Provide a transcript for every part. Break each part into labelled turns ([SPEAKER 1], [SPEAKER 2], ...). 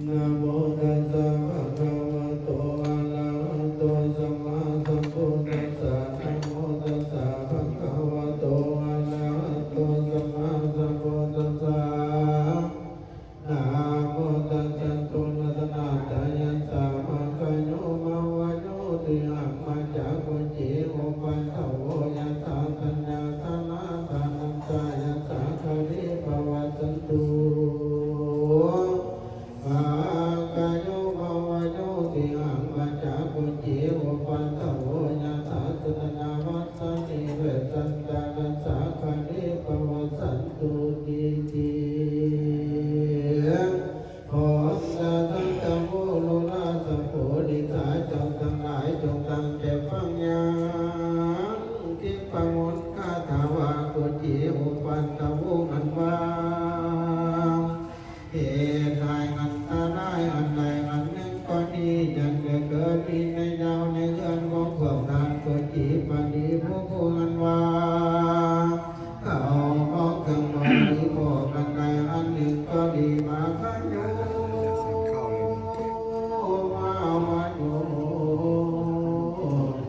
[SPEAKER 1] นะโมตัสสะภะคะวะโตอะระหะโตสัมมาสัมพุทธัสสะนะโมตัสสะภะคะวะโตอะระหะโตสัมมาสัมพุทธัสสะนะโมตัสสะตุนะตนะตะยัสสะภะคะโยมาวะโยติหังมัจจกุจิโอปันทโวยัตถาตัญญาตนะทานังสายัสสะคะริภวัสสันตุภะคะโยมาวะโยติหังมัจจกุจิโอปันทโวยัตถาตัญญาวัสสะนิเวสันตานัสสะคะริภวัสสันตุติติขอสัตตังโมโลลาสัพโพธิสัตว์จงทั้งหลายจงตั้งใจฟังอย่างที่ฟังมนต์คาถาวากุจิอุปันตะวุมันวาเหตุใดอันตรายอันใดอันหนึ่งก็ดีจังได้เกิดมีในดาวในเรือนของพวกท่านกุจิปฏิผู้ผู้มันวาเขามองถึงวันนี้พวกอันใดอันหนึ่งก็ดีมาขันโย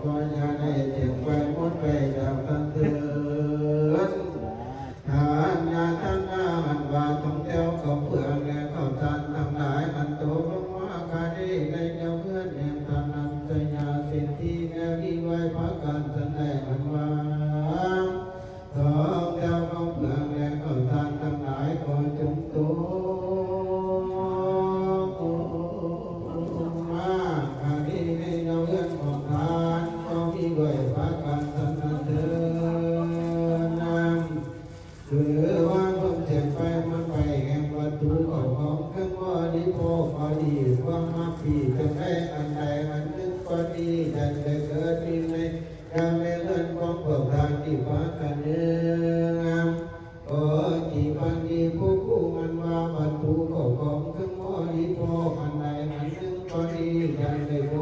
[SPEAKER 1] ก็อย่าได้เจ็บไปหมดไปจากท่านเถิดทานยาท่านนาอันว่าจงแก้วเขาเปลือกและเขาทานทั้งหลายอันโตลงมาคาดีในเจ้าเพื่อนแห่งทานันสยาสิทธิแนวที่ไว้พักการสันได้อันว่าขอแก้วเขาเปลือกและเขาทานทั้งหลายขอจงโตด้วยพระการสันเถิดนำคือว่าเพิ่งเจ็บไปมันไปแห่งวัตถุของเครื่องว่าดีโพพอดีความมักผีจะได้อันใดอันหนึ่งก็ดีแต่ได้เกิดมีในการในเรื่องของพวกทางที่พากันเนื้องโอ้ที่บางทีผู้ผู้มันว่าวัตถุของเครื่องว่าดีโพอันใดอันหนึ่งก็ดีแต่ได้โพ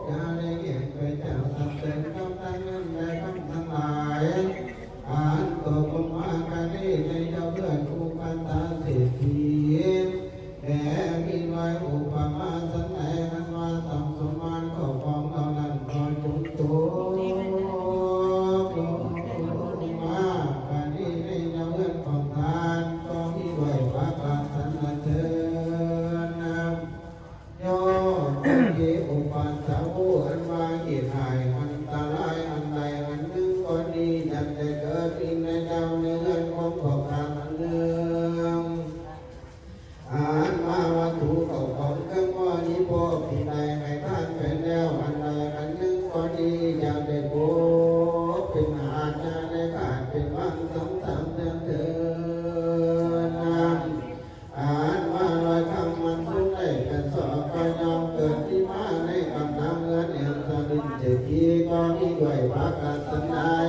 [SPEAKER 1] อย่าได้เห็นไปจากเป็นคำตั้งนั้นในคำทั้งหลายอ่านตัวปมาการนี้ในเจ้าเพื่อนอุปันตาเศรษฐีแด่มีไว้อุปมาสันไหนมันมาทำสมานเข้าของเรานั้นพอจุดตัวมาการนี้ในเจ้าเพื่อนของทานก็มีไว้พระการสันเถิดนำโยที่อุปันตาผู้อันว่าเหตุหายอันตรายอันใดอันหนึ่งก็ดีจังได้เกิดมีในดาวในเรือนของพวกทางอันหนึ่งอ่านมาวัตถุของเครื่องว่านี้พวกที่ใดให้ท่านเป็นแล้วอันใดอันหนึ่งก็ดีจังได้พบเป็นอาจจะได้ขาดเป็นวังสองสามเดือนเถิดนำอ่านมาลอยคำมันสุดได้เป็นสอบก็ยอมเกิดที่มาในกำลังเงินเอ็มสดินเจดีก็มีด้วยพระการสันได้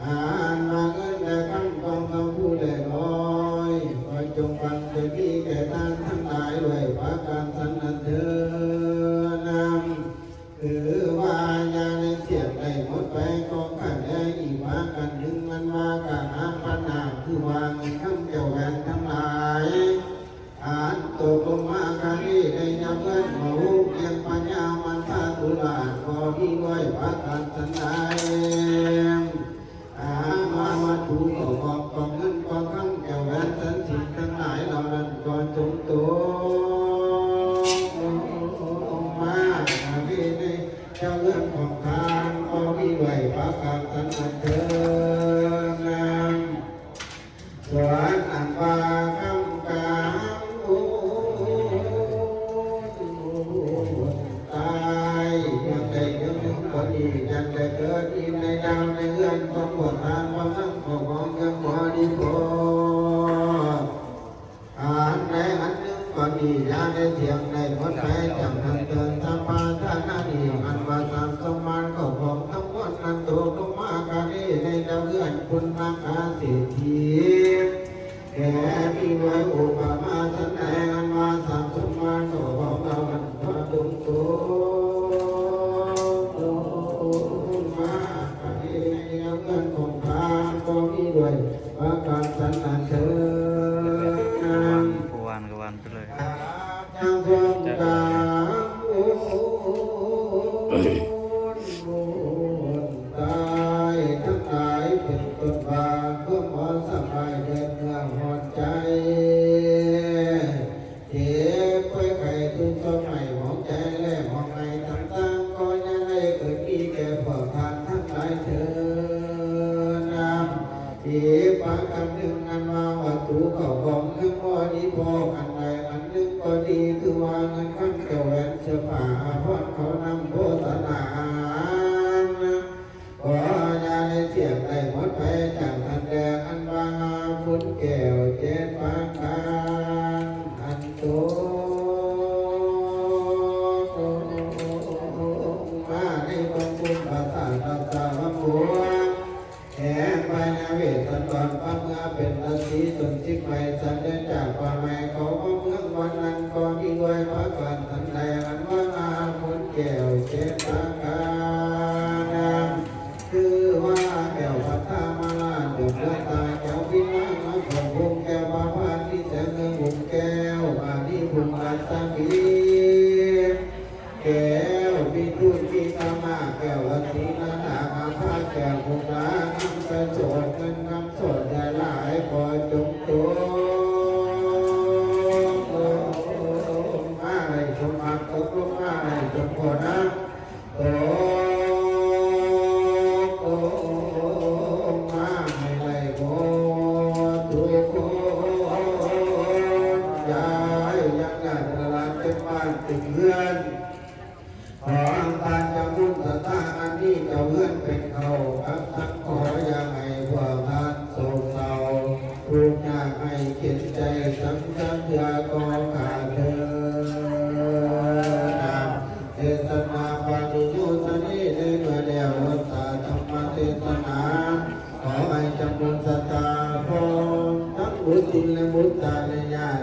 [SPEAKER 1] อ่านมาเงินและคำของเราผู้ได้ลอยคอยจงฟังเจดีแก่ท่านทั้งหลายด้วยพระการสันนั้นเถิดนำคือว่าญาในเสียงได้หมดไปก็ขันได้อีกมากันหนึ่งมันมากันหาปัญหาคือวางคำเกี่ยวแหวนทั้งหลายอ่านตกลงมาการนี้ในยามเงินหมู่เพียงปัญญามันตาตุลาขอมีไว้พระการสันได้มาวัตถุของเงินของคำเกี่ยวแหวนสันสิทธิ์ทั้งหลายเหล่านั้นก่อนจงตัวมาการนี้ในเจ้าเรื่องของทานขอมีไว้พระการสันเถิดนำส่วนอันว่าคำกาตายยังได้ยังหนึ่งก็ดียังได้เกิดอีในดาวในเรือนของพวกทานความนั่งของยังหมอดีพออ่านในอันหนึ่งก็ดียาในเสียงในหมดไปจังทันเตือนธรรมะท่านานีอันว่าสามสมานก็ของทั้งหมดนั้นตัวลงมาการนี้ในดาวเรือนคุณนาคาเศรษฐีแก่มีไว้อุปมาสันแดงอันมาสามสมานก็ของเราอันพระตุงโตมาการนี้ในดาวเรือนของทานก็มีด้วยพระการสันเถิด เครื่องบ่นี้พออันใดอันหนึ่งก็ดีคือว่าเงินขั้นเกี่ยวแหวนเสื้อผ้าอาภรณ์เขานำโฆษณาขอญาในเสียงได้หมดไปจากอันแดงอันวางฝุ่นแก้วเจ็ดปากการอันโตมาในกองบุญภาษาตาสาวบัวแห่ไปนาเวทสันตอนพระเมื่อเป็นราศีจนชิกไปสันเดินจากความหมายเขาเมืองวันนั้นก็มีด้วยพระกันสันใดอันว่างามฝุ่นแก้วเจ็ดปากการคือว่าแก้วพัทธามาลาเดือดตาแก้วพิมานมาของวงแก้วบาพานที่แสงเงินวงแก้วบาที่ภูมิอัศวีแก้วมีทุนมีตามาแก้ววัสีนานาอาภาแก้วภูมิน้ำไปโสดเงินคำโสดได้หลายพอจงตัวมาในชมอักตกลงมาในชมพอนะโตมาไม่ไหลโกทุกคนย้ายยังงานตลาดเป็นบ้านติดเพื่อนขออังคารจะมุ่งสตาอันนี้จะเพื่อนเป็นเขาอักทักขอยังไงพวกท่านโศกเศร้าทุกอยากให้เขียนใจสังสังเถื่อก็ขาดเธอเทศนาปฏิโยสนีในเมื่อเดียวรักษาธรรมเทศนาขอให้จำบุญสตาพรทั้งบุตรและบุตรตาในญาติ